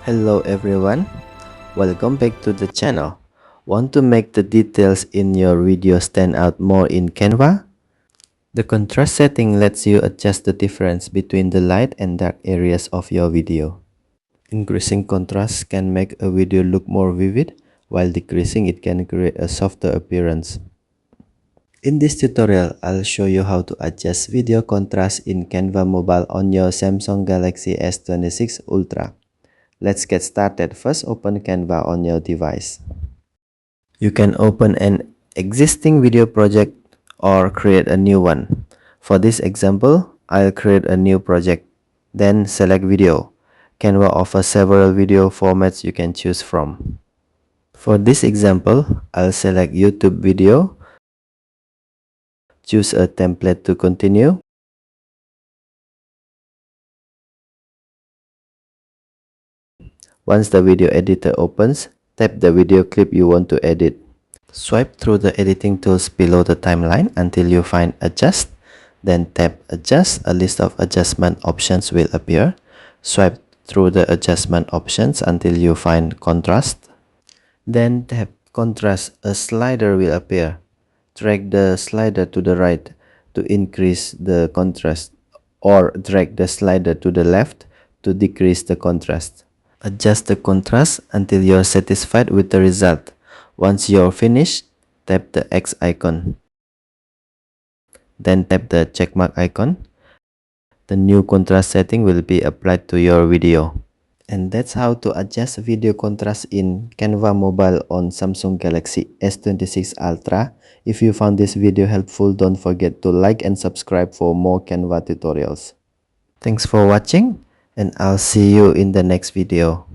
Hello everyone, welcome back to the channel. Want to make the details in your video stand out more in Canva? The contrast setting lets you adjust the difference between the light and dark areas of your video. Increasing contrast can make a video look more vivid, while decreasing it can create a softer appearance. In this tutorial, I'll show you how to adjust video contrast in Canva Mobile on your Samsung Galaxy S26 Ultra. Let's get started. First, open Canva on your device. You can open an existing video project or create a new one. For this example, I'll create a new project. Then select video. Canva offers several video formats you can choose from. For this example, I'll select YouTube video. Choose a template to continue. Once the video editor opens, tap the video clip you want to edit. Swipe through the editing tools below the timeline until you find Adjust. Then tap Adjust. A list of adjustment options will appear. Swipe through the adjustment options until you find Contrast. Then tap Contrast. A slider will appear. Drag the slider to the right to increase the contrast, or drag the slider to the left to decrease the contrast. Adjust the contrast until you're satisfied with the result. Once you're finished, tap the X icon. Then tap the checkmark icon. The new contrast setting will be applied to your video. And that's how to adjust video contrast in Canva Mobile on Samsung Galaxy S26 Ultra. If you found this video helpful, don't forget to like and subscribe for more Canva tutorials. Thanks for watching, and I'll see you in the next video.